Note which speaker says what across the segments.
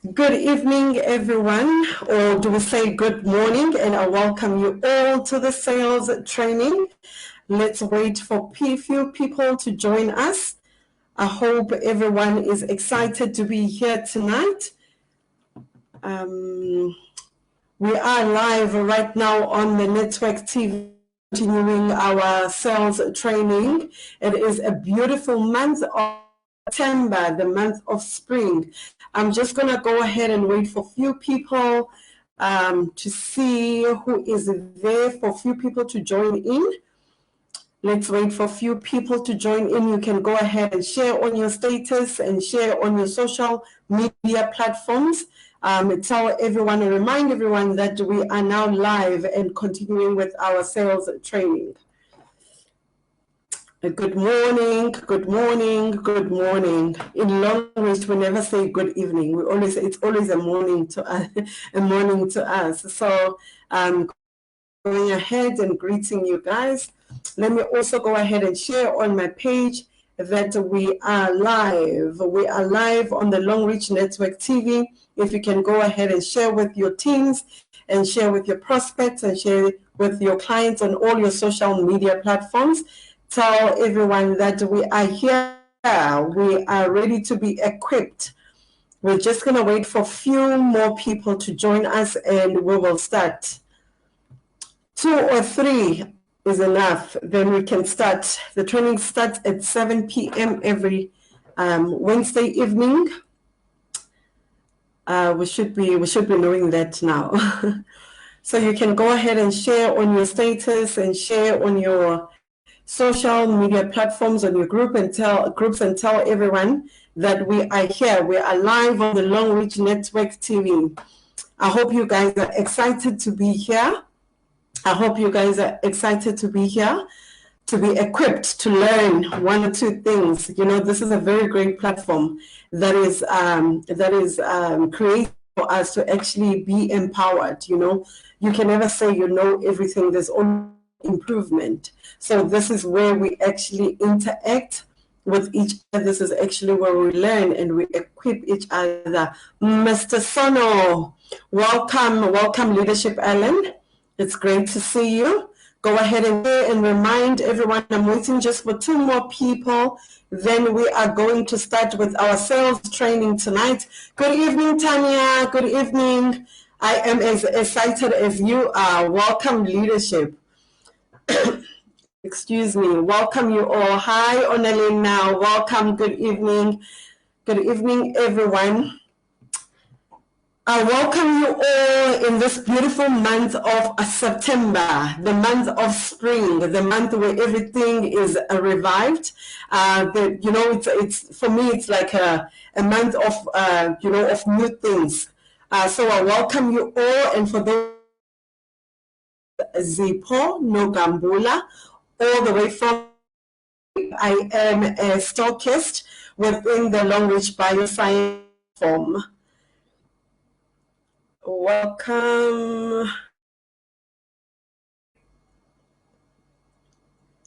Speaker 1: Good evening, everyone, or do we say good morning? And I welcome you all to the sales training. Let's wait for few people to join us. I hope everyone is excited to be here tonight. We are live right now on the network TV, continuing our sales training. It is a beautiful month of September, the month of spring. I'm just going to go ahead and wait for a few people to see who is there, for a few people to join in. Let's wait for a few people to join in. You can go ahead and share on your status and share on your social media platforms. Tell everyone and remind everyone that we are now live and continuing with our sales training. Good morning, good morning, good morning. In Longreach, we never say good evening. We always say it's always a morning to us. A morning to us. So going ahead and greeting you guys. Let me also go ahead and share on my page that we are live. We are live on the Longreach Network TV. If you can go ahead and share with your teams and share with your prospects and share with your clients on all your social media platforms. Tell everyone that we are here. We are ready to be equipped. We're just going to wait for a few more people to join us and we will start. 2 or 3 is enough, then we can start. The training starts at 7 p.m. every Wednesday evening. We should be knowing that now. So you can go ahead and share on your status and share on your social media platforms, on your groups, and tell everyone that we are here. We are live on the Longreach Network TV. I hope you guys are excited to be here. I hope you guys are excited to be here, to be equipped to learn 1 or 2 things. You know, this is a very great platform that is created for us to actually be empowered. You know, you can never say you know everything. There's always improvement. So this is where we actually interact with each other. This is actually where we learn and we equip each other. Mr. Sono, welcome Leadership Island. It's great to see you. Go ahead and remind everyone, I'm waiting just for 2 more people. Then we are going to start with our sales training tonight. Good evening, Tanya. Good evening. I am as excited as you are. Welcome, Leadership. Excuse me. Welcome you all. Hi, Onalina. Welcome. Good evening. Good evening, everyone. I welcome you all in this beautiful month of September, the month of spring, the month where everything is revived. It's for me, it's like a month of of new things. So I welcome you all, and for those Zippo Nogambula, all the way from I am a stockist within the Longreach Bioscience Form. Welcome.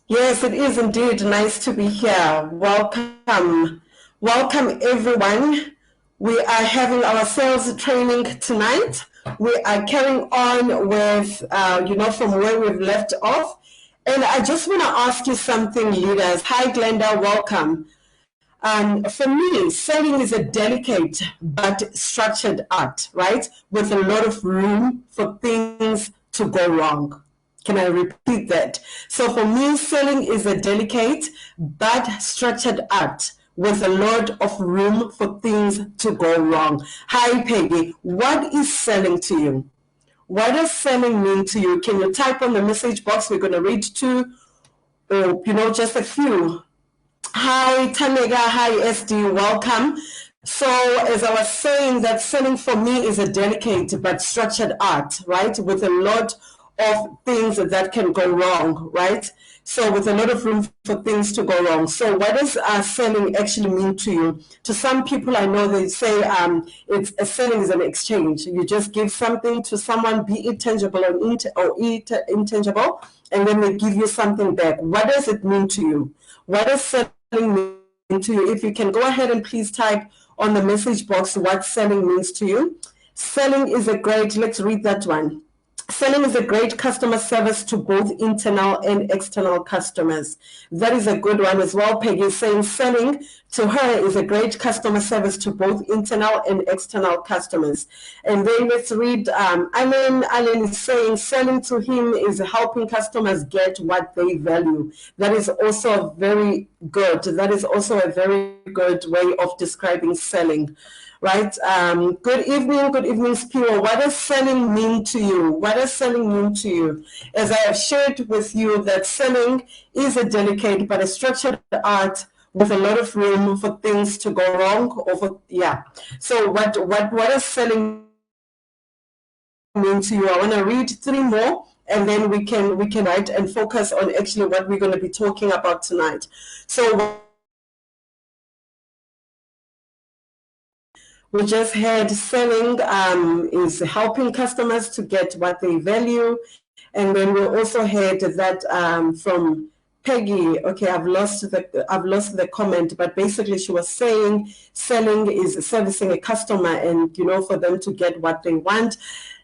Speaker 1: Yes, it is indeed nice to be here. Welcome. Welcome, everyone. We are having our sales training tonight. We are carrying on with, from where we've left off. And I just want to ask you something, leaders. Hi, Glenda. Welcome. For me, selling is a delicate but structured art, right? With a lot of room for things to go wrong. Can I repeat that? So for me, selling is a delicate but structured art with a lot of room for things to go wrong. Hi, Peggy. What is selling to you? What does selling mean to you? Can you type on the message box? We're going to read 2 or, just a few. Hi, Tanega. Hi, SD. Welcome. So as I was saying, that selling for me is a delicate but structured art, right? With a lot of things that can go wrong, right? So with a lot of room for things to go wrong. So what does selling actually mean to you? To some people, I know they say selling is an exchange. You just give something to someone, be it tangible or intangible, and then they give you something back. What does it mean to you? What does selling mean to you. If you can go ahead and please type on the message box what selling means to you. Selling is a great, let's read that one. Selling is a great customer service to both internal and external customers. That is a good one as well. Peggy is saying selling to her is a great customer service to both internal and external customers. And then let's read Alan. Alan is saying selling to him is helping customers get what they value. That is also very good. That is also a very good way of describing selling. Right. Good evening, Spiro. What does selling mean to you? What does selling mean to you? As I have shared with you that selling is a delicate but a structured art with a lot of room for things to go wrong. So what does selling mean to you? I want to read 3 more, and then we can write and focus on actually what we're going to be talking about tonight. So we just had selling is helping customers to get what they value. And then we also had that from Peggy. Okay, I've lost the comment, but basically she was saying selling is servicing a customer and, for them to get what they want.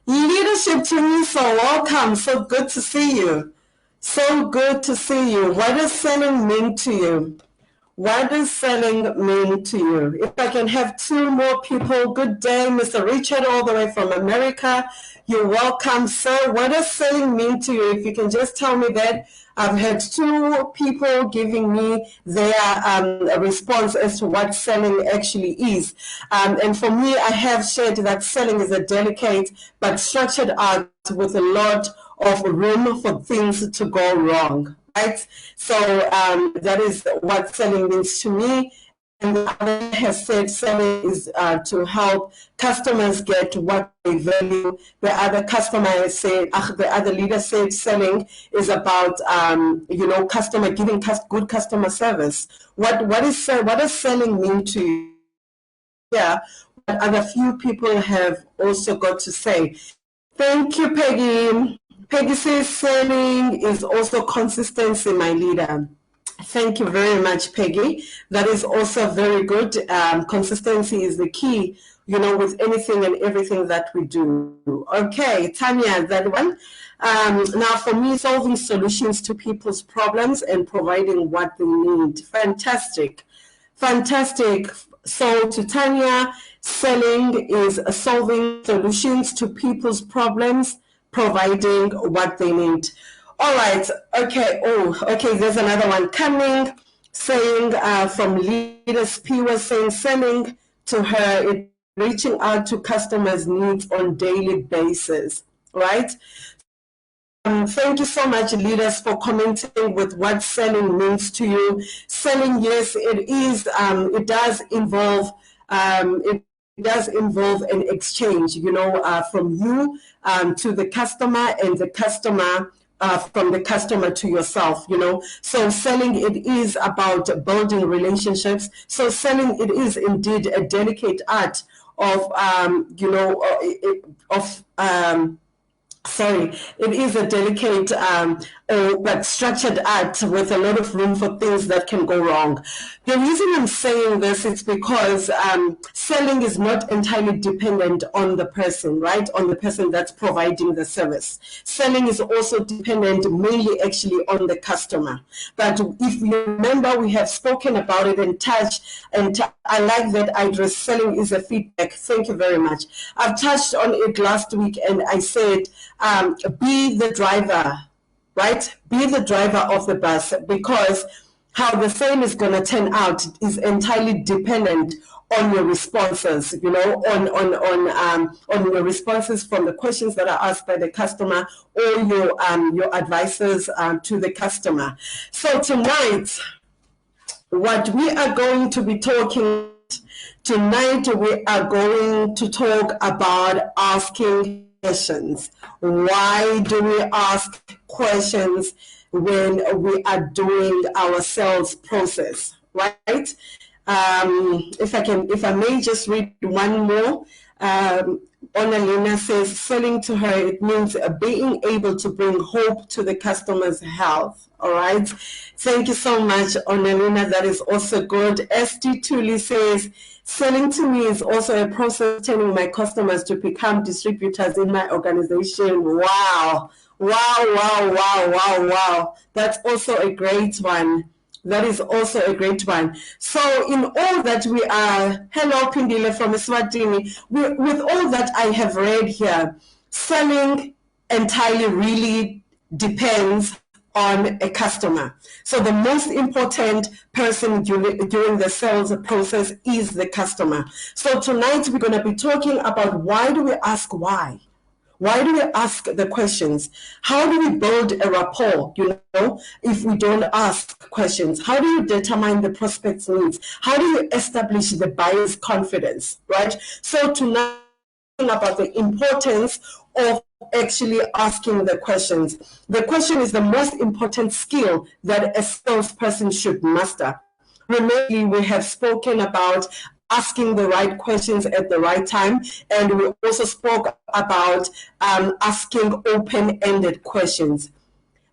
Speaker 1: Leadership to me, so welcome. So good to see you. So good to see you. What does selling mean to you? What does selling mean to you? If I can have 2 more people. Good day, Mr. Richard, all the way from America. You're welcome, sir. What does selling mean to you? If you can just tell me that. I've had 2 people giving me their response as to what selling actually is. And for me, I have shared that selling is a delicate but structured art with a lot of room for things to go wrong. Right? So that is what selling means to me. And the other has said selling is to help customers get what they value. The other customer has said, the other leader said selling is about, customer giving good customer service. What does selling mean to you? Yeah, what other few people have also got to say. Thank you, Peggy. Peggy says selling is also consistency, my leader. Thank you very much, Peggy. That is also very good. Consistency is the key, with anything and everything that we do. Okay, Tanya, that one. Now, for me, solving solutions to people's problems and providing what they need. Fantastic. Fantastic. So to Tanya, selling is solving solutions to people's problems, providing what they need. All right. Okay. Okay. There's another one coming, saying from Leaders P was saying selling to her, reaching out to customers' needs on daily basis. Right. Thank you so much, leaders, for commenting with what selling means to you. Selling, yes, it is. It does involve. It does involve an exchange, from you to the customer, and the customer from the customer to yourself, So selling, it is about building relationships. So selling, it is indeed a delicate art of, it is a delicate but structured art with a lot of room for things that can go wrong. The reason I'm saying this is because selling is not entirely dependent on the person, right? On the person that's providing the service. Selling is also dependent mainly actually on the customer. But if you remember, we have spoken about it and touched, and I like that I address selling is a feedback. Thank you very much. I've touched on it last week, and I said, be the driver, right? Be the driver of the bus, because how the sale is going to turn out is entirely dependent on your responses, on your responses from the questions that are asked by the customer, or your advices to the customer. So tonight, what we are going to be talking tonight, we are going to talk about asking questions. Why do we ask questions when we are doing our sales process, right? If I may just read one more. Onalina says, selling to her, it means being able to bring hope to the customer's health. All right. Thank you so much, Onelina. That is also good. ST Tuli says, selling to me is also a process turning my customers to become distributors in my organization. Wow. Wow, wow, wow, wow, wow. That's also a great one. That is also a great one. So in all that we are, hello Pindile from Eswatini, with all that I have read here, selling entirely really depends on a customer. So the most important person during the sales process is the customer. So tonight we're going to be talking about why do we ask why? Why do we ask the questions? How do we build a rapport, if we don't ask questions? How do you determine the prospect's needs? How do you establish the buyer's confidence, right? So tonight, about the importance of actually asking the questions. The question is the most important skill that a salesperson should master. Remember, we have spoken about asking the right questions at the right time, and we also spoke about asking open-ended questions.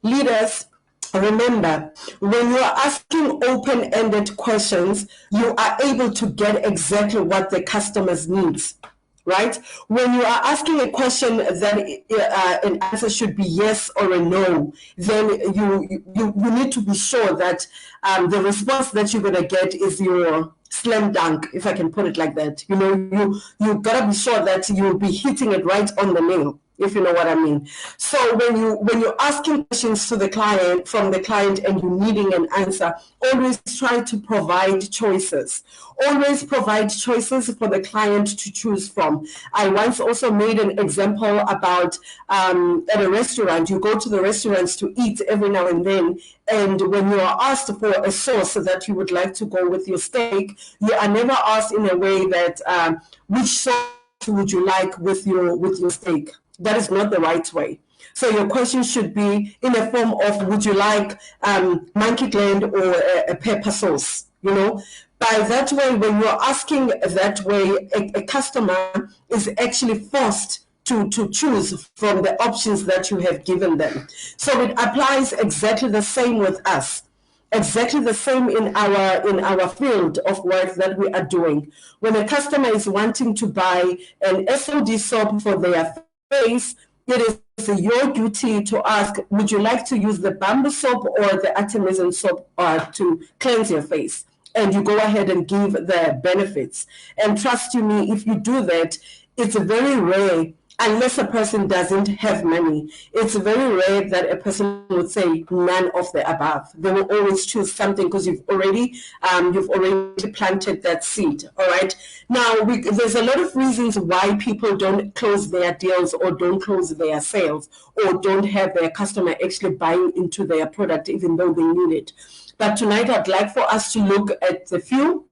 Speaker 1: Leaders, remember, when you are asking open-ended questions, you are able to get exactly what the customer's needs. Right? When you are asking a question that an answer should be yes or a no, then you need to be sure that the response that you're going to get is your slam dunk, if I can put it like that. You got to be sure that you'll be hitting it right on the nail, if you know what I mean. So when you're asking questions to the client, from the client, and you're needing an answer, always try to provide choices. Always provide choices for the client to choose from. I once also made an example about at a restaurant. You go to the restaurants to eat every now and then, and when you are asked for a sauce that you would like to go with your steak, you are never asked in a way that which sauce would you like with your steak. That is not the right way. So your question should be in a form of, would you like monkey gland or a pepper sauce? By that way, when you're asking that way, a customer is actually forced to choose from the options that you have given them. So it applies exactly the same with us. Exactly the same in our field of work that we are doing. When a customer is wanting to buy an SOD soap for their face, it is your duty to ask, would you like to use the bamboo soap or the artemisin soap to cleanse your face? And you go ahead and give the benefits. And trust you me, if you do that, it's very rare, unless a person doesn't have money, it's very rare that a person would say none of the above. They will always choose something because you've already planted that seed. All right. Now, there's a lot of reasons why people don't close their deals or don't close their sales or don't have their customer actually buying into their product even though they need it. But tonight, I'd like for us to look at the few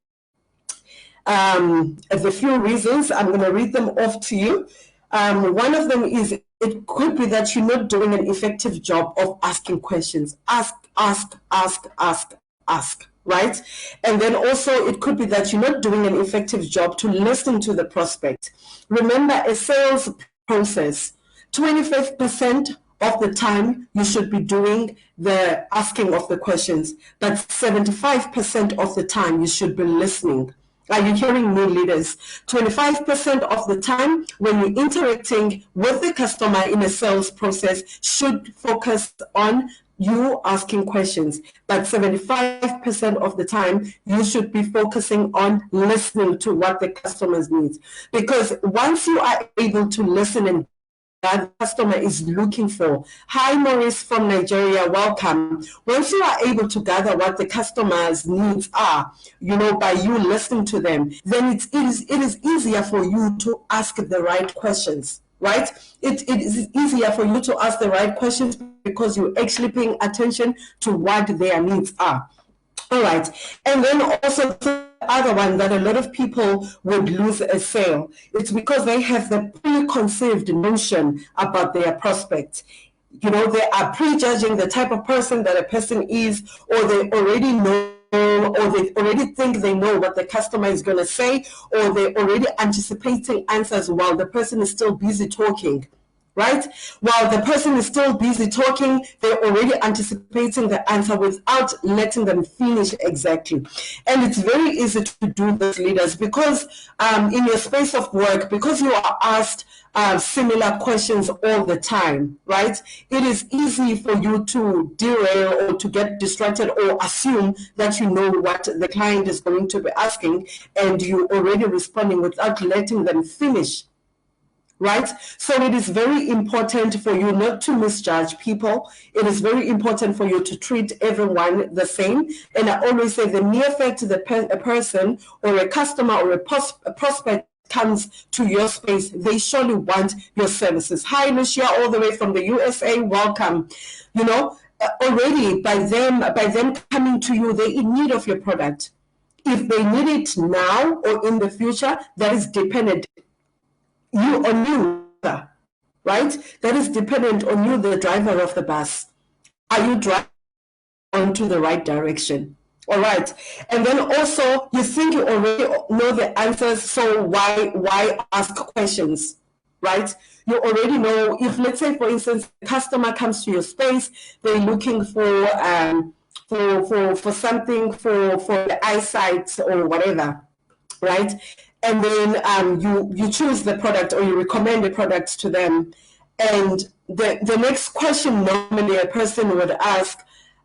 Speaker 1: reasons. I'm going to read them off to you. One of them is, it could be that you're not doing an effective job of asking questions. Ask, right? And then also it could be that you're not doing an effective job to listen to the prospect. Remember, a sales process, 25% of the time you should be doing the asking of the questions, but 75% of the time you should be listening. Are you hearing me, leaders? 25% of the time when you're interacting with the customer in a sales process should focus on you asking questions, but 75% of the time you should be focusing on listening to what the customers need. Because once you are able to listen and that the customer is looking for. Hi, Maurice from Nigeria, welcome. Once you are able to gather what the customer's needs are, by you listening to them, then it is easier for you to ask the right questions, right? It is easier for you to ask the right questions because you're actually paying attention to what their needs are. All right. And then also the other one that a lot of people would lose a sale. It's because they have the preconceived notion about their prospect. They are prejudging the type of person that a person is, or they already know, or they already think they know what the customer is going to say, or they're already anticipating answers while the person is still busy talking. right? While the person is still busy talking, they're already anticipating the answer without letting them finish exactly. And it's very easy to do this, leaders, because in your space of work, because you are asked similar questions all the time, right? It is easy for you to derail or to get distracted or assume that you know what the client is going to be asking, and you're already responding without letting them finish. Right? So it is very important for you not to misjudge people. It is very important for you to treat everyone the same. And I always say the mere fact that a person or a customer or a prospect comes to your space, they surely want your services. Hi, Lucia, all the way from the USA. Welcome. You know, already by them coming to you, they're in need of your product. If they need it now or in the future, that is dependent on you, right? That is dependent on you, the driver of the bus. Are you driving onto the right direction? All right. And then also, you think you already know the answers, so why ask questions, right? You already know. If, let's say, for instance, a customer comes to your space, they're looking for something for the eyesight or whatever, right? And then you choose the product or you recommend the product to them. And the next question normally a person would ask,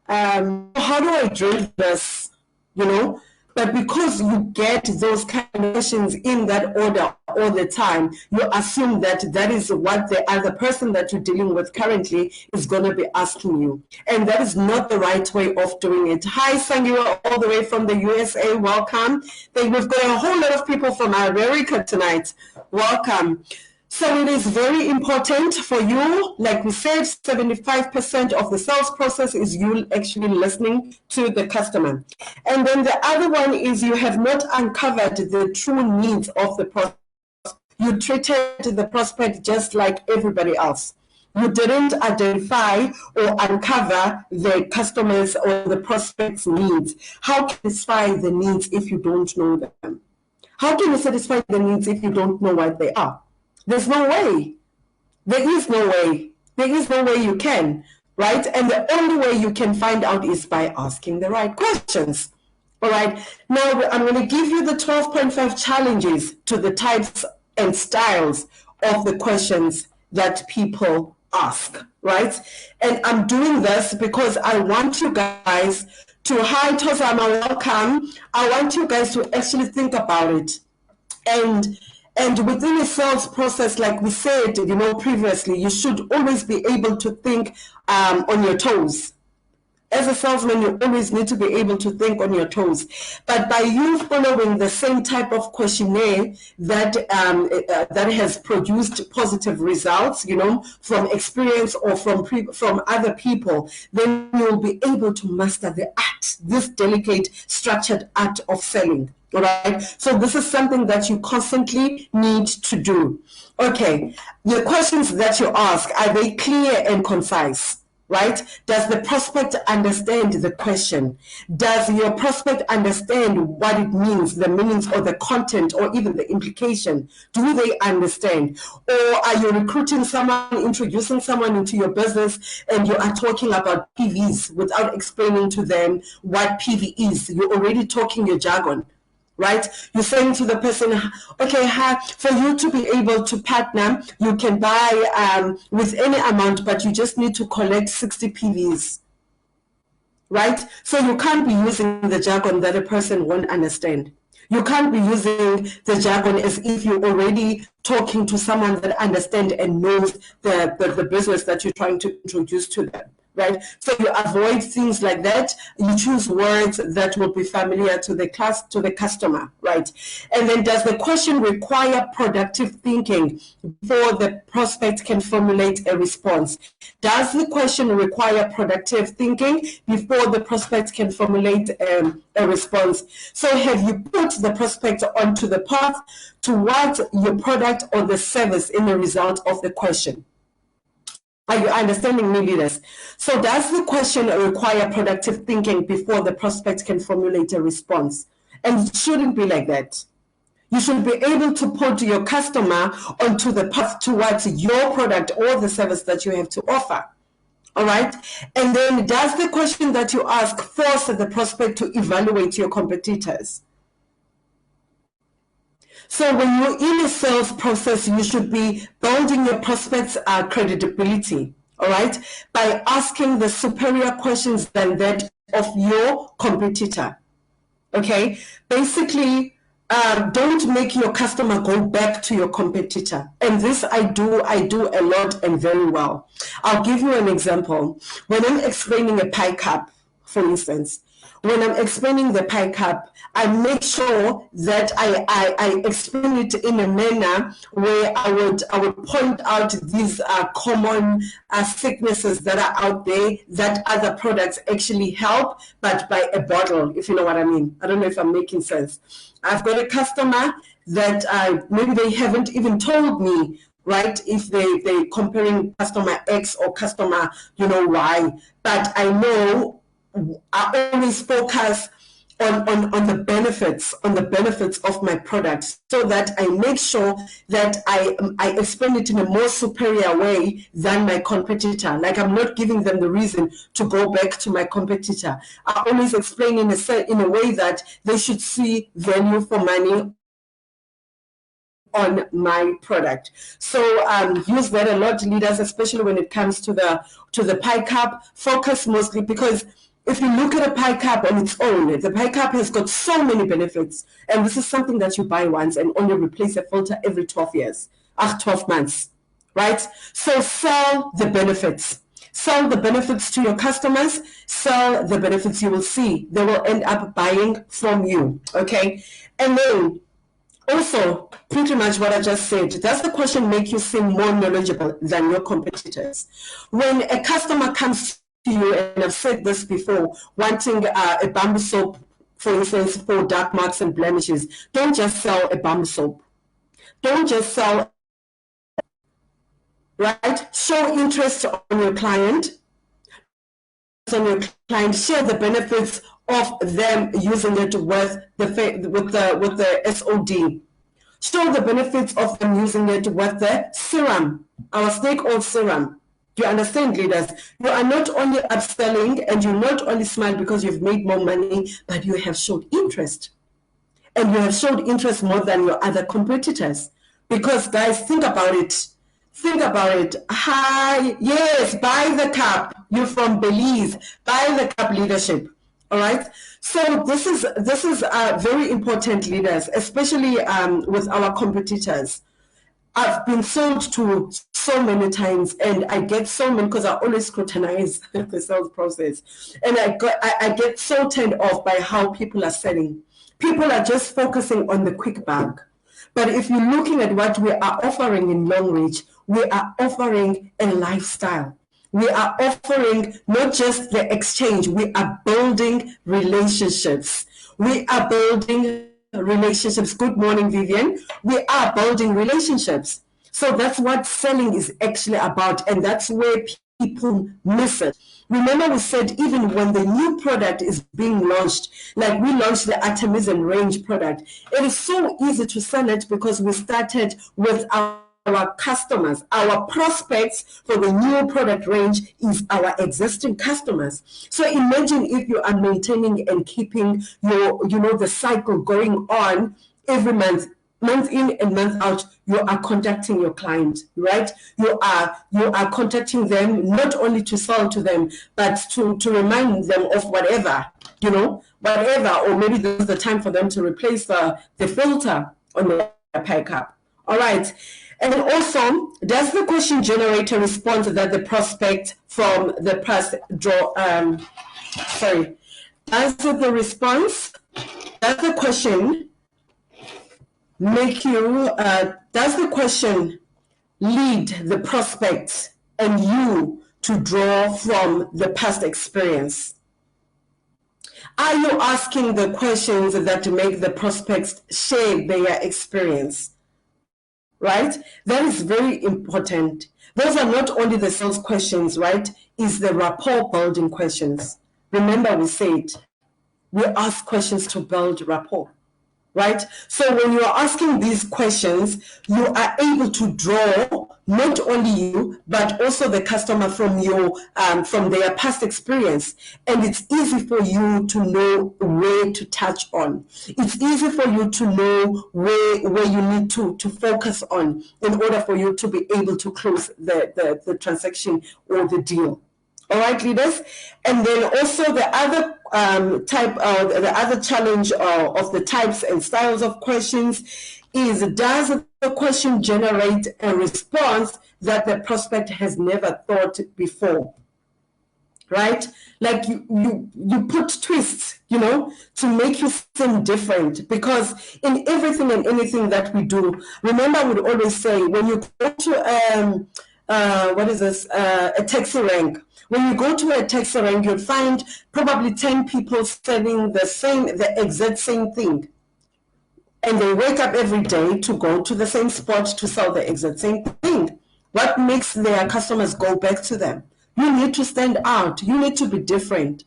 Speaker 1: how do I drink this? You know? But because you get those kind of questions in that order all the time, you assume that that is what the other person that you're dealing with currently is going to be asking you. And that is not the right way of doing it. Hi, Sangiwa, all the way from the USA. Welcome. We've got a whole lot of people from America tonight. Welcome. So it is very important for you, like we said, 75% of the sales process is you actually listening to the customer. And then the other one is you have not uncovered the true needs of the prospect. You treated the prospect just like everybody else. You didn't identify or uncover the customers or the prospect's needs. How can you satisfy the needs if you don't know them? How can you satisfy the needs if you don't know what they are? There's no way. There is no way. There is no way you can, right? And the only way you can find out is by asking the right questions. All right. Now, I'm going to give you the 12.5 challenges to the types and styles of the questions that people ask, right? And I'm doing this because I want you guys to, hi, Tozama, welcome. I want you guys to actually think about it. And within a sales process, like we said, you know, previously, you should always be able to think on your toes. As a salesman, you always need to be able to think on your toes. But by you following the same type of questionnaire that that has produced positive results, you know, from experience or from other people, then you'll be able to master the art, this delicate, structured art of selling. All right. So this is something that you constantly need to do. Okay. The questions that you ask, are they clear and concise? Right? Does the prospect understand the question? Does your prospect understand what it means, the meanings or the content or even the implication? Do they understand? Or are you recruiting someone, introducing someone into your business, and you are talking about PVs without explaining to them what PV is? You're already talking your jargon. Right? You're saying to the person, okay, for you to be able to partner, you can buy with any amount, but you just need to collect 60 PVs. Right? So you can't be using the jargon that a person won't understand. You can't be using the jargon as if you're already talking to someone that understands and knows the business that you're trying to introduce to them. Right? So you avoid things like that. You choose words that will be familiar to the customer, right? And then, does the question require productive thinking before the prospect can formulate a response? Does the question require productive thinking before the prospect can formulate a response? So have you put the prospect onto the path towards your product or the service in the result of the question? Are you understanding me, leaders? So does the question require productive thinking before the prospect can formulate a response? And it shouldn't be like that. You should be able to put your customer onto the path towards your product or the service that you have to offer. All right. And then does the question that you ask force the prospect to evaluate your competitors? So when you're in a sales process, you should be building your prospects' credibility, all right, by asking the superior questions than that of your competitor. Okay, basically, don't make your customer go back to your competitor. And this I do a lot and very well. I'll give you an example. When I'm explaining a pie cup, for instance, when I'm explaining the pie cup, I make sure that I explain it in a manner where I would point out these common sicknesses that are out there that other products actually help, but by a bottle, if you know what I mean. I don't know if I'm making sense. I've got a customer that maybe they haven't even told me, right, if they're comparing customer X or customer, Y. But I know I always focus on the benefits of my product, so that I make sure that I explain it in a more superior way than my competitor. Like, I'm not giving them the reason to go back to my competitor. I always explain in a way that they should see value for money on my product. So use that a lot, leaders, especially when it comes to the pie cup. Focus mostly, because if you look at a pie cup on its own, the pie cup has got so many benefits, and this is something that you buy once and only replace a filter every 12 months, right? So sell the benefits. Sell the benefits to your customers. Sell the benefits. You will see they will end up buying from you, okay? And then also, pretty much what I just said, does the question make you seem more knowledgeable than your competitors? When a customer comes to you, and I've said this before, wanting a bamboo soap, for instance, for dark marks and blemishes, don't just sell a bamboo soap. Don't just sell, right? Show interest on your client. Share the benefits of them using it with the SOD. Show the benefits of them using it with the serum, our snake oil serum. Do you understand, leaders? You are not only upselling, and you not only smile because you've made more money, but you have showed interest. And you have showed interest more than your other competitors. Because, guys, think about it. Think about it. Hi, yes, buy the cup. You're from Belize. Buy the cup, leadership. All right. So this is very important, leaders, especially with our competitors. I've been sold to so many times, and I get so many, because I always scrutinize the sales process, and I get so turned off by how people are selling. People are just focusing on the quick bag. But if you're looking at what we are offering in Long Reach, we are offering a lifestyle. We are offering not just the exchange, we are building relationships. We are building relationships. Good morning, Vivian. We are building relationships. So that's what selling is actually about, and that's where people miss it. Remember, we said even when the new product is being launched, like we launched the Artemisin range product, it is so easy to sell it because we started with our customers. Our prospects for the new product range is our existing customers. So imagine if you are maintaining and keeping the cycle going on every month in and month out. You are contacting your client, right? You are contacting them not only to sell to them, but to remind them of whatever, or maybe there's the time for them to replace the filter on the pie cup. All right. And also, does the question generate a response that the prospect from the past does the question make you, does the question lead the prospect and you to draw from the past experience? Are you asking the questions that make the prospects share their experience? Right? That is very important. Those are not only the sales questions, right? It's the rapport building questions. Remember, we said we ask questions to build rapport, right? So when you are asking these questions, you are able to draw not only you, but also the customer from from their past experience. And it's easy for you to know where to touch on. It's easy for you to know where you need to focus on in order for you to be able to close the transaction or the deal. All right, leaders. And then also the other the other challenge of the types and styles of questions is, does the question generate a response that the prospect has never thought before? Right? Like you put twists, to make you seem different, because in everything and anything that we do, remember, I would always say, when you go to a taxi rank, when you go to a taxi rank, you'll find probably 10 people selling the exact same thing. And they wake up every day to go to the same spot to sell the exact same thing. What makes their customers go back to them? You need to stand out. You need to be different.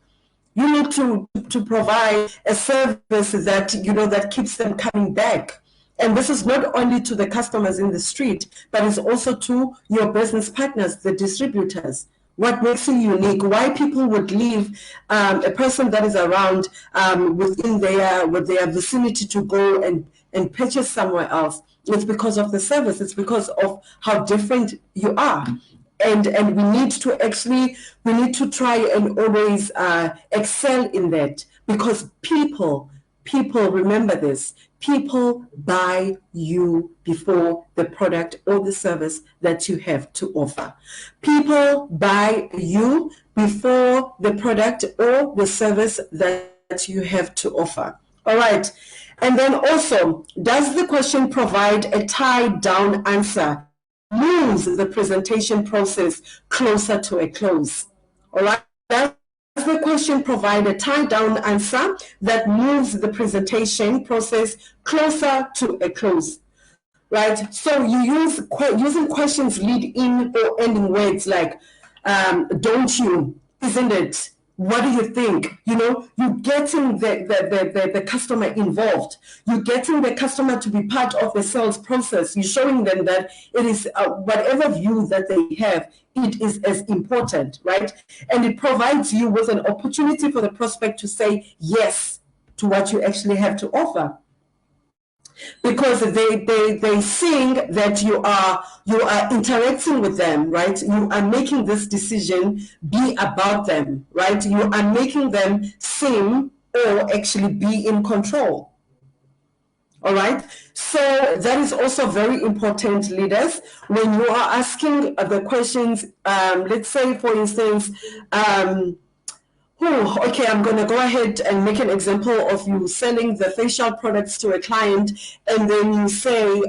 Speaker 1: You need to provide a service that, that keeps them coming back. And this is not only to the customers in the street, but it's also to your business partners, the distributors. What makes you unique? Why people would leave a person that is around within their vicinity to go and purchase somewhere else? It's because of the service. It's because of how different you are. And we need to try and always excel in that, because people, remember this, people buy you before the product or the service that you have to offer. People buy you before the product or the service that you have to offer. All right. And then also, does the question provide a tied down answer? Moves the presentation process closer to a close. All right. Does the question provide a tie-down answer that moves the presentation process closer to a close? Right. So you using questions lead in or ending words like, don't you, isn't it? What do you think? You're getting the customer involved. You're getting the customer to be part of the sales process. You're showing them that it is whatever view that they have, it is as important, right? And it provides you with an opportunity for the prospect to say yes to what you actually have to offer. Because they seeing that you are interacting with them, right? You are making this decision be about them, right? You are making them seem or actually be in control. All right. So that is also very important, leaders, when you are asking the questions. Let's say, for instance, okay, I'm going to go ahead and make an example of you selling the facial products to a client, and then you say,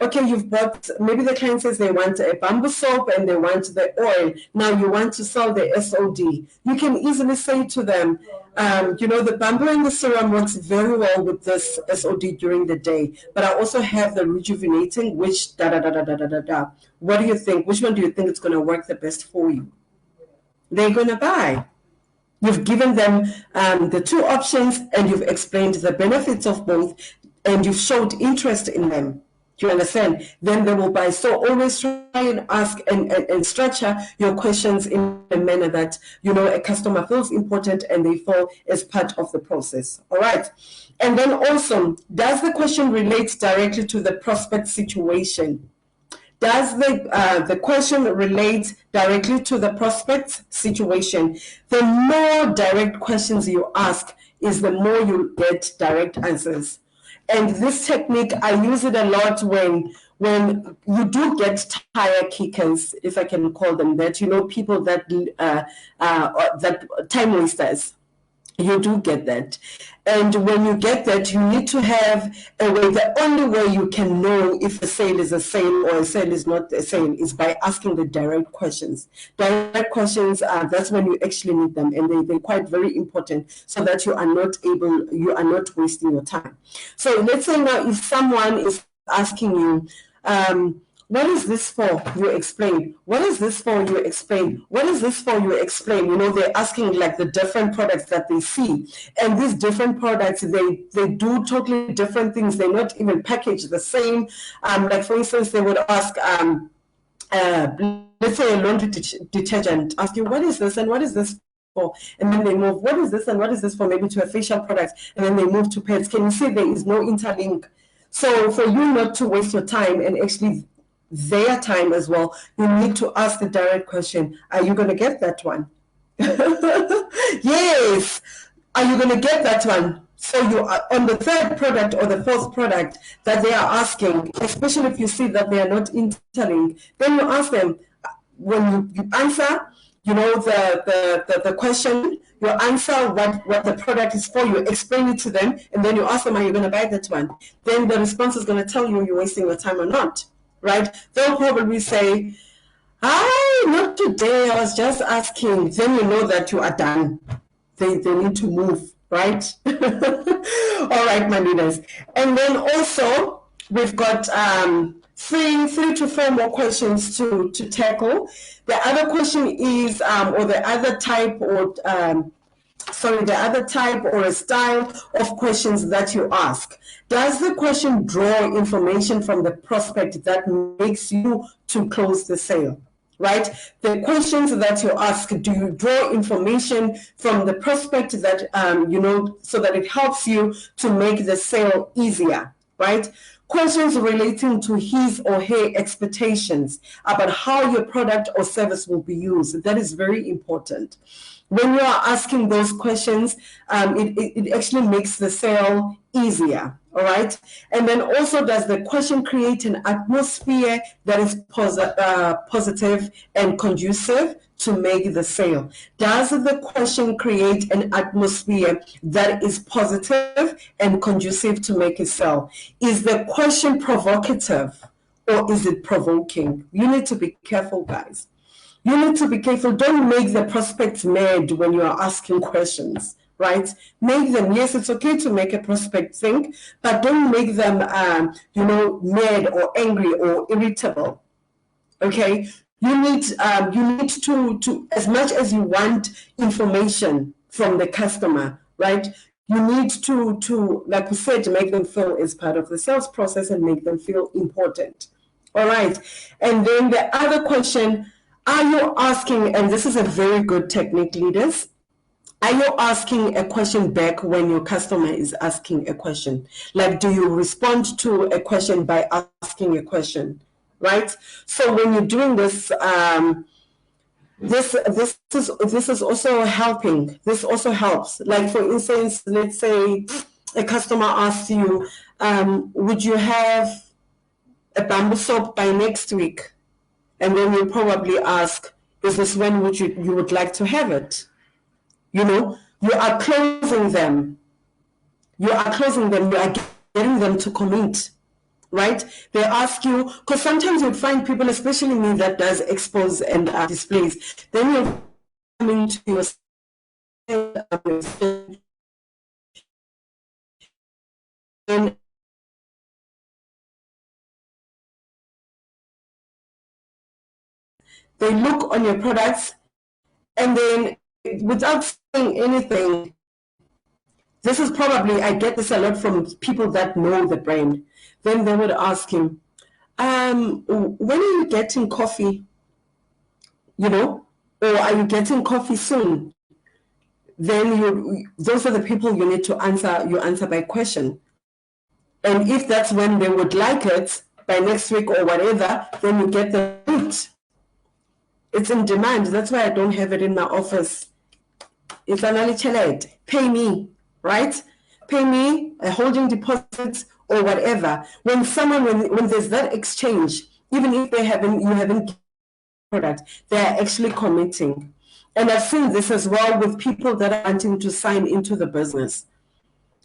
Speaker 1: okay, you've bought, maybe the client says they want a bamboo soap and they want the oil. Now you want to sell the SOD. You can easily say to them, the bamboo and the serum works very well with this SOD during the day, but I also have the rejuvenating, which da-da-da-da-da-da-da. What do you think? Which one do you think is going to work the best for you? They're going to buy. You've given them the two options, and you've explained the benefits of both, and you've showed interest in them. Do you understand? Then they will buy. So always try and ask and structure your questions in a manner that, a customer feels important and they feel as part of the process. All right. And then also, does the question relate directly to the prospect situation? Does the question relate directly to the prospect's situation? The more direct questions you ask is the more you get direct answers. And this technique, I use it a lot when you do get tire kickers, if I can call them that, people that time wasters. You do get that. And when you get that, you need to have a way. The only way you can know if a sale is a sale or a sale is not a sale is by asking the direct questions. Direct questions, that's when you actually need them, and they're quite very important so that you are not wasting your time. So let's say now if someone is asking you, What is this for? You explain. What is this for? You explain. What is this for? You explain. You know, they're asking like the different products that they see. And these different products, they do totally different things. They're not even packaged the same. Like for instance, they would ask, let's say a laundry detergent, ask you, what is this and what is this for? And then they move, what is this and what is this for? Maybe to a facial product. And then they move to pets. Can you see there is no interlink? So for you not to waste your time and actually their time as well, you need to ask the direct question, are you going to get that one? Yes, are you going to get that one? So you are on the third product or the fourth product that they are asking, especially if you see that they are not interlinked, then you ask them, when you answer, you know, the question, you answer what the product is for, you explain it to them, and then you ask them, are you going to buy that one? Then the response is going to tell you you're wasting your time or not, right? They'll probably say, not today, I was just asking. Then you know that you are done. They need to move, right? All right, my leaders. And then also, we've got three to four more questions to tackle. The other question is, or the other type, or the other type or a style of questions that you ask. Does the question draw information from the prospect that makes you to close the sale? Right? The questions that you ask, do you draw information from the prospect that, you know, so that it helps you to make the sale easier, right? Questions relating to his or her expectations about how your product or service will be used. That is very important. When you are asking those questions, it actually makes the sale easier. All right. And then also, does the question create an atmosphere that is positive and conducive to make the sale? Does the question create an atmosphere that is positive and conducive to make a sale? Is the question provocative or is it provoking? You need to be careful, guys. You need to be careful. Don't make the prospects mad when you are asking questions, right? Make them, yes, it's okay to make a prospect think, but don't make them, mad or angry or irritable, okay? You need to, as much as you want information from the customer, right? You need to, like we said, make them feel as part of the sales process and make them feel important. All right. And then the other question, are you asking, and this is a very good technique, leaders, are you asking a question back when your customer is asking a question? Like, do you respond to a question by asking a question, right? So when you're doing this, this is also helping. This also helps. Like, for instance, let's say a customer asks you, would you have a bamboo soap by next week? And then you probably ask, is this when you would like to have it? You know, you are closing them. You are closing them. You are getting them to commit, right? They ask you, because sometimes you find people, especially me that does expose and displays, then you're coming to your and they look on your products, and then without saying anything, this is probably, I get this a lot from people that know the brand. Then they would ask him, when are you getting coffee? You know, or are you getting coffee soon? Then those are the people you need to answer. You answer by question. And if that's when they would like it, by next week or whatever, then you get the route. It's in demand. That's why I don't have it in my office. It's an pay me, right? Pay me a holding deposit or whatever. When there's that exchange, even if you haven't product, they are actually committing. And I've seen this as well with people that are wanting to sign into the business.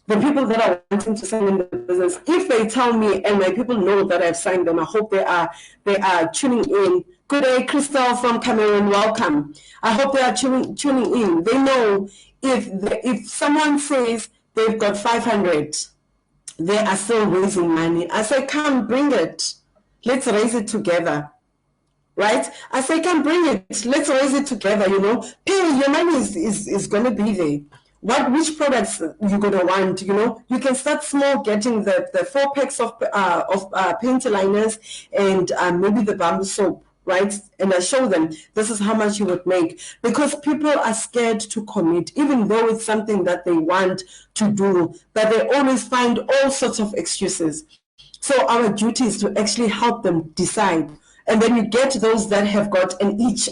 Speaker 1: The people that are wanting to sign in the business, if they tell me and my people know that I've signed them, I hope they are tuning in. Good day, Crystal from Cameroon, welcome. I hope they are tuning in. They know if someone says they've got 500, they are still raising money. I say, come, bring it. Let's raise it together. Right? I say, can bring it. Let's raise it together, Pay, your money is going to be there. Which products you're going to want, You can start small, getting the 4 packs of paint liners and maybe the bamboo soap, right? And I show them, this is how much you would make. Because people are scared to commit, even though it's something that they want to do, but they always find all sorts of excuses. So our duty is to actually help them decide. And then you get those that have got an itch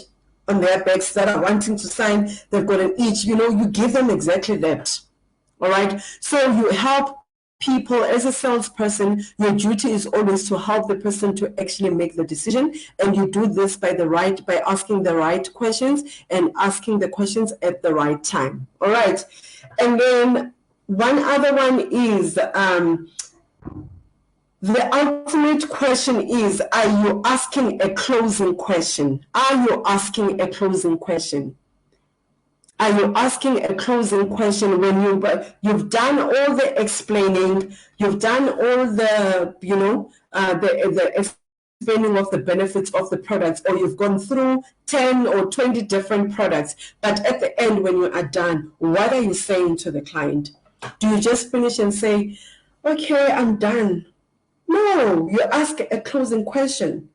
Speaker 1: on their backs that are wanting to sign, they've got an itch, you give them exactly that. All right. So you help people as a salesperson. Your duty is always to help the person to actually make the decision. And you do this by asking the right questions and asking the questions at the right time. All right. And then one other one is, the ultimate question is, are you asking a closing question? Are you asking a closing question? Are you asking a closing question when you've done all the explaining, you've done all the, the explaining of the benefits of the products, or you've gone through 10 or 20 different products, but at the end when you are done, what are you saying to the client? Do you just finish and say, okay, I'm done? No, you ask a closing question.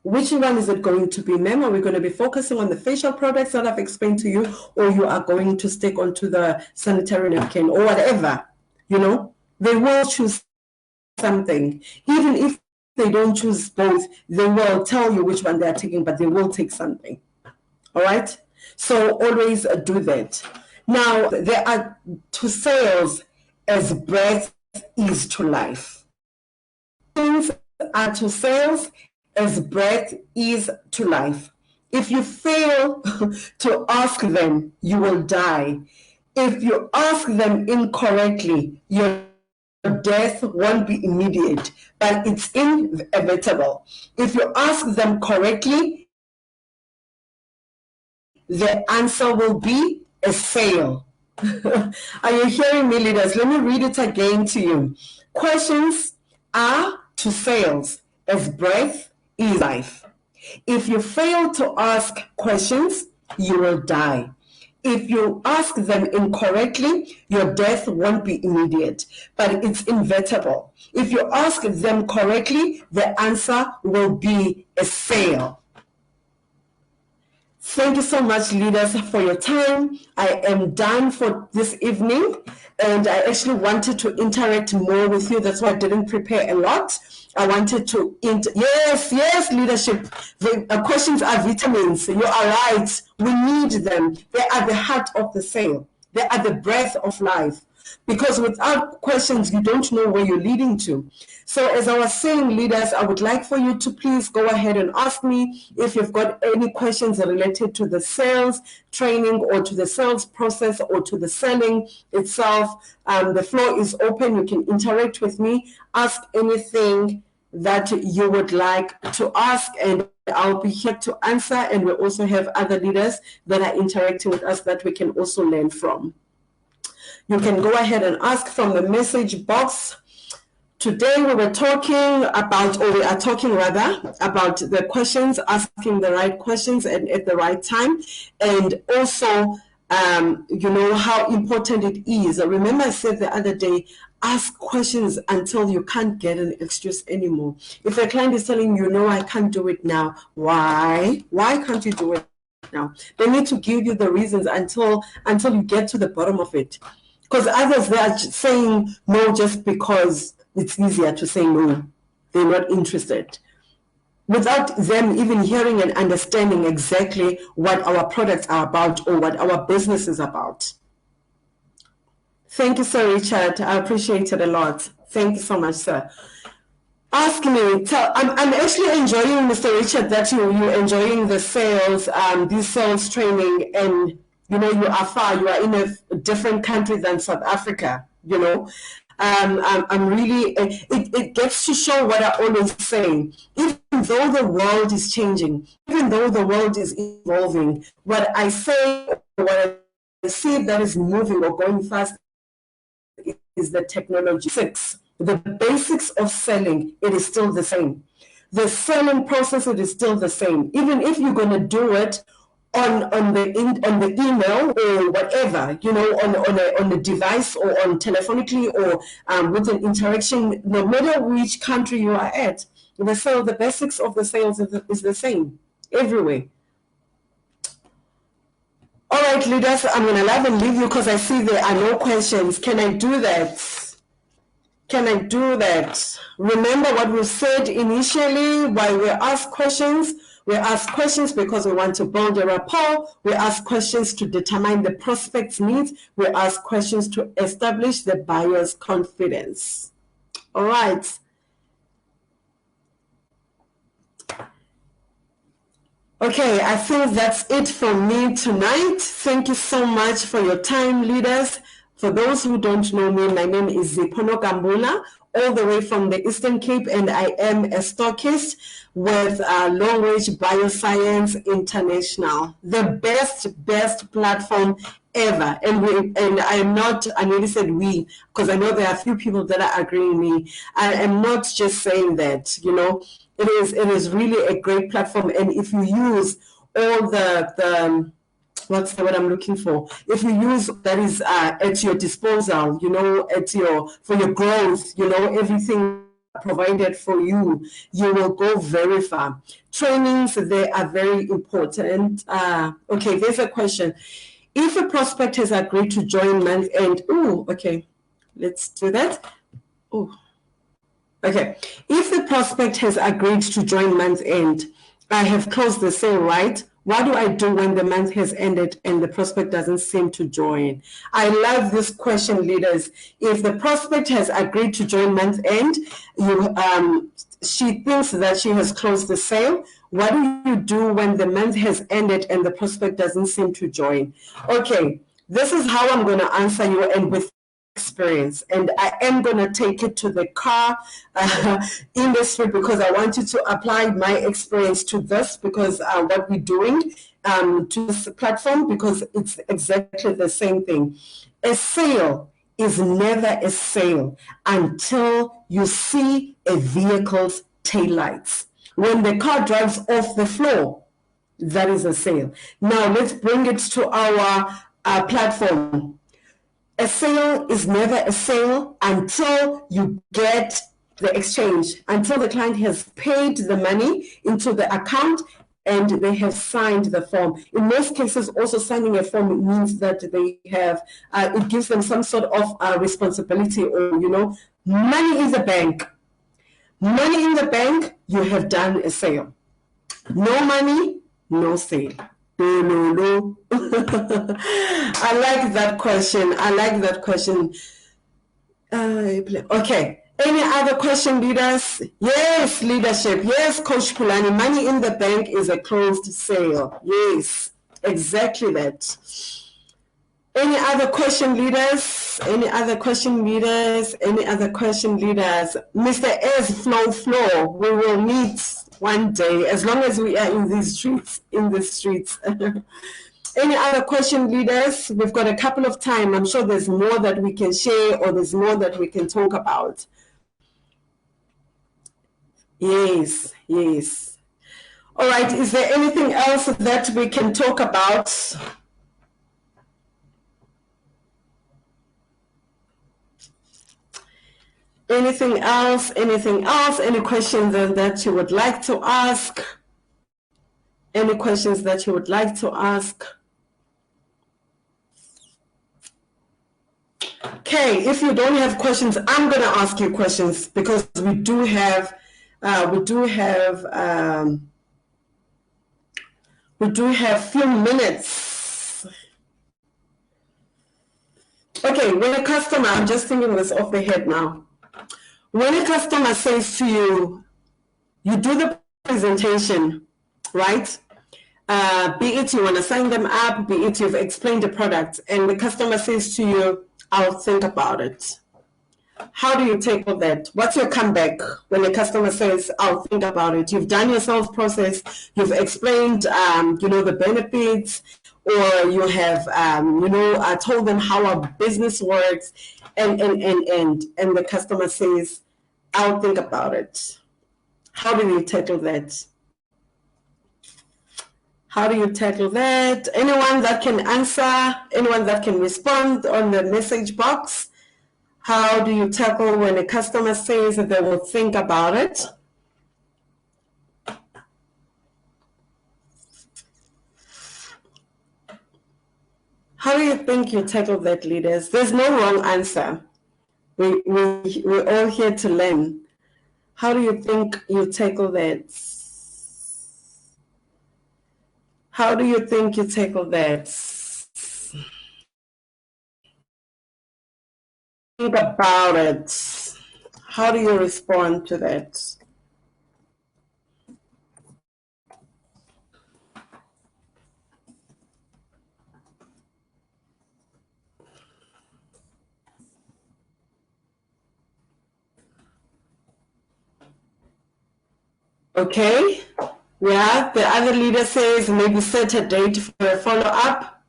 Speaker 1: Which one is it going to be, ma'am? Are we going to be focusing on the facial products that I've explained to you, or you are going to stick onto the sanitary napkin or whatever? They will choose something. Even if they don't choose both, they will tell you which one they are taking, but they will take something. All right? So always do that. Now, there are to sales as breath is to life. Things are to sales as breath is to life. If you fail to ask them, you will die. If you ask them incorrectly, your death won't be immediate, but it's inevitable. If you ask them correctly, the answer will be a sale. Are you hearing me, leaders? Let me read it again to you. Questions are to sales as breath is life. If you fail to ask questions, you will die. If you ask them incorrectly, your death won't be immediate, but it's inevitable. If you ask them correctly, the answer will be a sale. Thank you so much, leaders, for your time. I am done for this evening, and I actually wanted to interact more with you. That's why I didn't prepare a lot. I wanted to, yes, leadership. The questions are vitamins. You are right. We need them. They are the heart of the sale. They are the breath of life. Because without questions, you don't know where you're leading to. So as I was saying, leaders, I would like for you to please go ahead and ask me if you've got any questions related to the sales training or to the sales process or to the selling itself. The floor is open. You can interact with me. Ask anything that you would like to ask, and I'll be here to answer. And we also have other leaders that are interacting with us that we can also learn from. You can go ahead and ask from the message box. Today we are talking about the questions, asking the right questions and at the right time, and also how important it is. Remember I said the other day, ask questions until you can't get an excuse anymore. If a client is telling you, no, I can't do it now, why can't you do it now? They need to give you the reasons until you get to the bottom of it. Because others, they are saying no just because it's easier to say no. They're not interested. Without them even hearing and understanding exactly what our products are about or what our business is about. Thank you, Sir Richard. I appreciate it a lot. Thank you so much, sir. Ask me. I'm actually enjoying, Mr. Richard, that you're enjoying the sales, this sales training, and you are far. You are in a different country than South Africa. I'm really. It gets to show what I always say. Even though the world is changing, even though the world is evolving, what I say, what I see that is moving or going fast is the technology. The basics of selling, it is still the same. The selling process, it is still the same. Even if you're going to do it on the email or whatever, you know, on the device or on telephonically or with an interaction, no matter which country you are at, the basics of the sales is the same everywhere. All right, leaders, I'm going to love and leave you because I see there are no questions. Can I do that? Can I do that? Remember what we said initially while we ask questions. We ask questions because we want to build a rapport. We ask questions to determine the prospect's needs. We ask questions to establish the buyer's confidence. All right. Okay, I think that's it from me tonight. Thank you so much for your time, leaders. For those who don't know me, my name is Zipono Kambula, all the way from the Eastern Cape, and I am a stockist with Long Range Bioscience International, the best platform ever. And I am not, I nearly said we, because I know there are a few people that are agreeing with me. I am not just saying that, you know, it is really a great platform. And if you use all the what's the word I'm looking for? If you use that is at your disposal, you know, for your growth, you know, everything provided for you, you will go very far. Trainings, they are very important. Okay, there's a question. If a prospect has agreed to join month end, okay, let's do that. Okay, if the prospect has agreed to join month end, I have closed the sale, right? What do I do when the month has ended and the prospect doesn't seem to join? I love this question, leaders. If the prospect has agreed to join month end, she thinks that she has closed the sale. What do you do when the month has ended and the prospect doesn't seem to join? Okay, this is how I'm going to answer you, and with experience, and I am going to take it to the car industry because I want you to apply my experience to this, because what we're doing to this platform, because it's exactly the same thing. A sale is never a sale until you see a vehicle's taillights. When the car drives off the floor, that is a sale. Now let's bring it to our platform. A sale is never a sale until you get the exchange, until the client has paid the money into the account and they have signed the form. In most cases, also signing a form means that they have, it gives them some sort of responsibility, or, you know, money in the bank. Money in the bank, you have done a sale. No money, no sale. No. I like that question. Okay. Any other question, leaders? Yes, leadership. Yes, Coach Pulani. Money in the bank is a closed sale. Yes, exactly that. Any other question, leaders? Mr. S. Flow. We will meet one day, as long as we are in these streets. Any other question, leaders? We've got a couple of time. I'm sure there's more that we can share, or there's more that we can talk about. Yes. All right, is there anything else that we can talk about? Anything else? Any questions that you would like to ask? Okay, if you don't have questions, I'm going to ask you questions, because we do have few minutes. Okay, when a customer, I'm just thinking this off the head now. When a customer says to you, you do the presentation, right? Be it you want to sign them up, be it you've explained the product, and the customer says to you, I'll think about it. How do you take all that? What's your comeback when the customer says, I'll think about it? You've done your sales process, you've explained, the benefits, or you have, I told them how our business works, and the customer says, I'll think about it. How do you tackle that? How do you tackle that? Anyone that can answer, anyone that can respond on the message box? How do you tackle when a customer says that they will think about it? How do you think you tackle that, leaders? There's no wrong answer. We're all here to learn. How do you think you tackle that? How do you think you tackle that? Think about it. How do you respond to that? Okay. Yeah, the other leader says maybe set a date for a follow-up.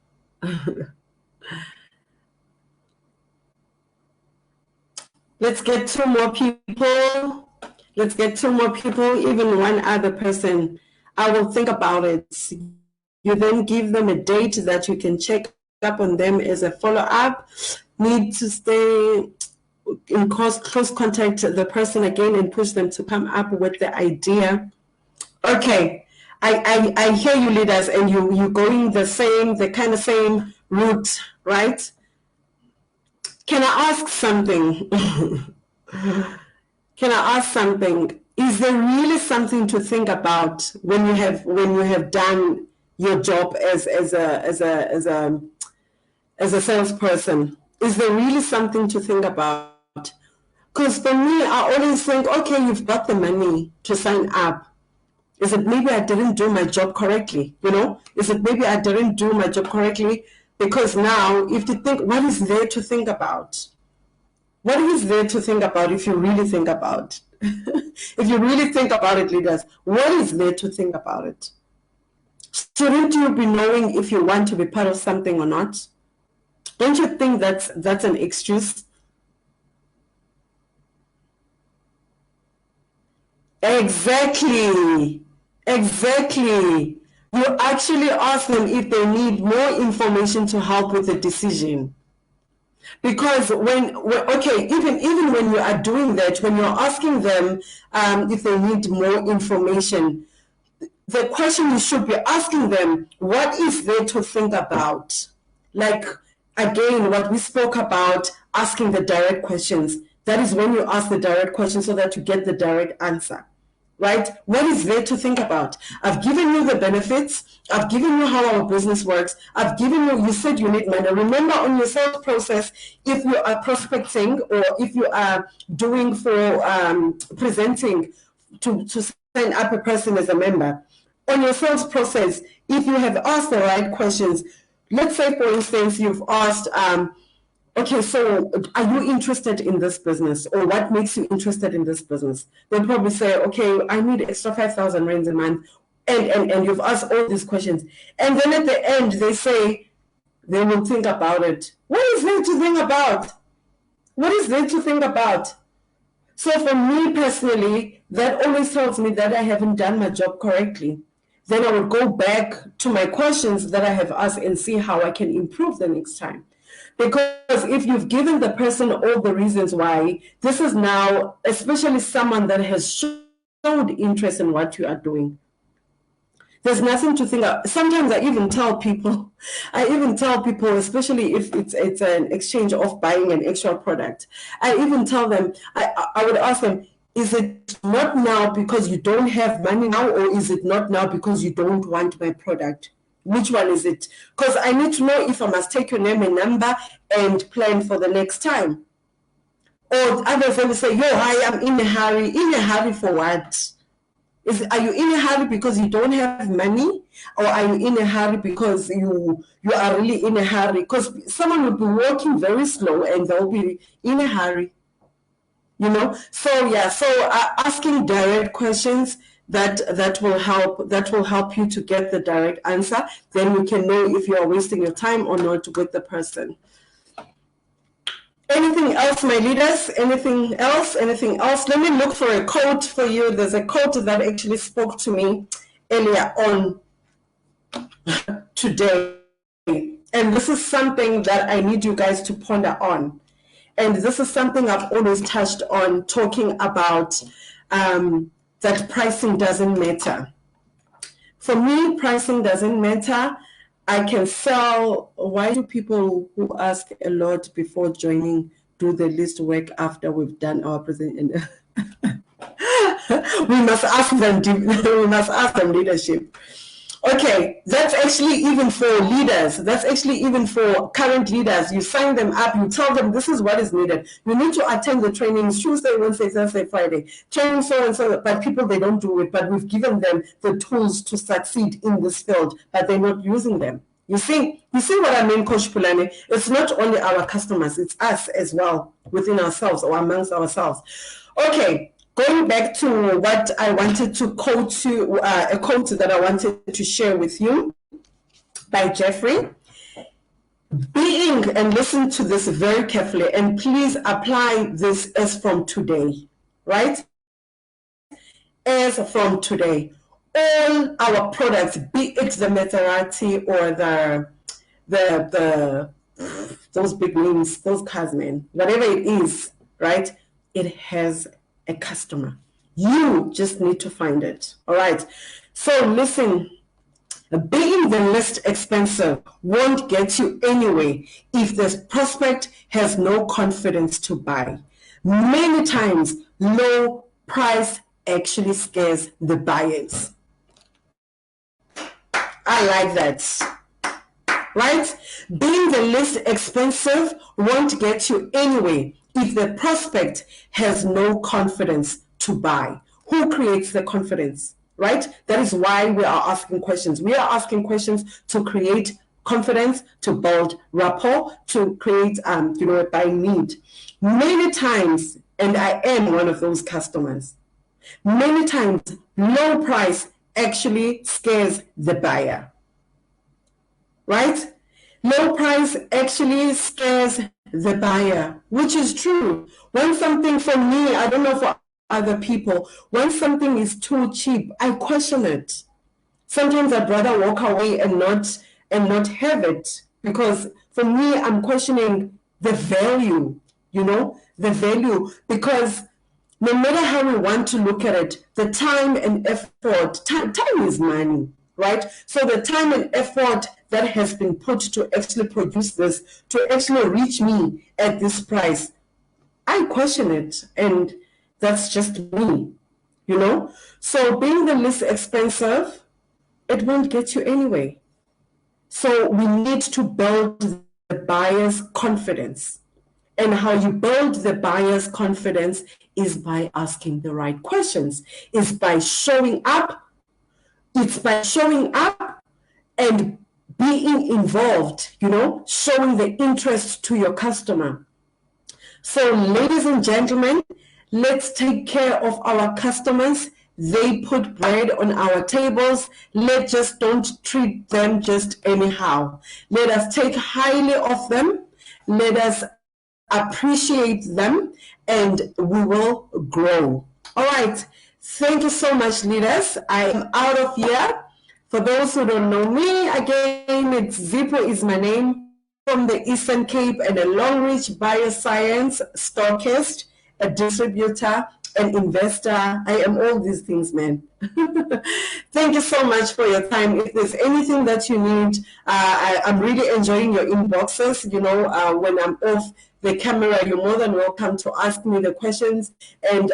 Speaker 1: Let's get 2 more people. Let's get 2 more people, even one other person. I will think about it. You then give them a date that you can check up on them as a follow-up. Need to stay in close contact with the person again and push them to come up with the idea. Okay, I hear you, leaders, and you're going the kind of same route, right? Can I ask something? Can I ask something? Is there really something to think about when you have done your job as a salesperson? Is there really something to think about? Because for me, I always think, okay, you've got the money to sign up. Is it maybe I didn't do my job correctly? Is it maybe I didn't do my job correctly? Because now, if you think, what is there to think about? What is there to think about if you really think about? If you really think about it, leaders, what is there to think about it? Shouldn't you be knowing if you want to be part of something or not? Don't you think that's an excuse? Exactly. You actually ask them if they need more information to help with the decision. Because even when you are doing that, when you're asking them if they need more information, the question you should be asking them, what is there to think about? Like, again, what we spoke about, asking the direct questions. That is when you ask the direct question so that you get the direct answer. Right? What is there to think about? I've given you the benefits. I've given you how our business works. I've given you said you need money. Remember, on your sales process, if you are prospecting or if you are doing for presenting to sign up a person as a member, on your sales process, if you have asked the right questions, let's say, for instance, you've asked, okay, so are you interested in this business, or what makes you interested in this business? They'll probably say, okay, I need extra 5,000 rands a month, and you've asked all these questions. And then at the end, they say they will think about it. What is there to think about? What is there to think about? So for me personally, that always tells me that I haven't done my job correctly. Then I would go back to my questions that I have asked and see how I can improve the next time. Because if you've given the person all the reasons why, this is now, especially someone that has showed interest in what you are doing. There's nothing to think of. Sometimes I even tell people, especially if it's an exchange of buying an extra product, I even tell them, I would ask them, is it not now because you don't have money now, or is it not now because you don't want my product? Which one is it? Because I need to know if I must take your name and number and plan for the next time. Or others will say, yo, hi, I'm in a hurry. In a hurry for what? Are you in a hurry because you don't have money? Or are you in a hurry because you are really in a hurry? Because someone will be walking very slow and they'll be in a hurry. So asking direct questions, that will help you to get the direct answer. Then you can know if you are wasting your time or not with the person. Anything else, my leaders? Anything else? Anything else? Let me look for a quote for you. There's a quote that actually spoke to me earlier on today. And this is something that I need you guys to ponder on. And this is something I've always touched on, talking about that pricing doesn't matter. For me, pricing doesn't matter. I can sell. Why do people who ask a lot before joining do the least work after we've done our presentation? We must ask them. We must ask them leadership. Okay, that's actually even for leaders. That's actually even for current leaders. You sign them up, you tell them this is what is needed. You need to attend the trainings Tuesday, Wednesday, Thursday, Friday. Training so and so, but people, they don't do it. But we've given them the tools to succeed in this field, but they're not using them. You see what I mean, Coach Pulane? It's not only our customers, it's us as well, within ourselves or amongst ourselves. Okay. Going back to what I wanted to quote to, a quote that I wanted to share with you by Jeffrey. Being, and listen to this very carefully, and please apply this as from today, right? As from today. All our products, be it the Maserati or the those big names, those cars, man, whatever it is, right? It has a customer. You just need to find it. All right. So listen, being the least expensive won't get you anywhere if the prospect has no confidence to buy. Many times, low price actually scares the buyers. I like that. Right? Being the least expensive won't get you anywhere if the prospect has no confidence to buy. Who creates the confidence, right? That is why we are asking questions. We are asking questions to create confidence, to build rapport, to create, a buying need. Many times, and I am one of those customers, many times low price actually scares the buyer, right? Low price actually scares the buyer, which is true. When something, for me, I don't know for other people, when something is too cheap, I question it. Sometimes I'd rather walk away and not have it, because for me, I'm questioning the value, the value, because no matter how we want to look at it, the time and effort, time is money, right? So the time and effort that has been put to actually produce this, to actually reach me at this price, I question it, and that's just me, So being the least expensive, it won't get you anyway. So we need to build the buyer's confidence. And how you build the buyer's confidence is by asking the right questions, is by showing up. It's by showing up and being involved, showing the interest to your customer. So ladies and gentlemen, let's take care of our customers. They put bread on our tables. Let's just don't treat them just anyhow. Let us take highly of them. Let us appreciate them, and we will grow. All right. Thank you so much, leaders. I am out of here. For those who don't know me, again, it's Zippo is my name, from the Eastern Cape, and a Longreach bioscience stockist, a distributor, an investor. I am all these things, man. Thank you so much for your time. If there's anything that you need, I'm really enjoying your inboxes. When I'm off the camera, you're more than welcome to ask me the questions. And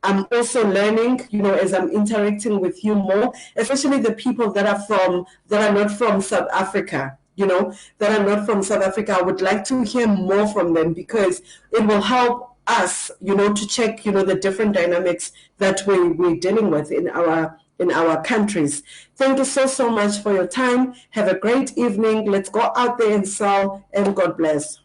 Speaker 1: I'm also learning, as I'm interacting with you more, especially the people that are not from South Africa. That are not from South Africa. I would like to hear more from them, because it will help us, to check, the different dynamics that we're dealing with in our countries. Thank you so much for your time. Have a great evening. Let's go out there and sell, and God bless.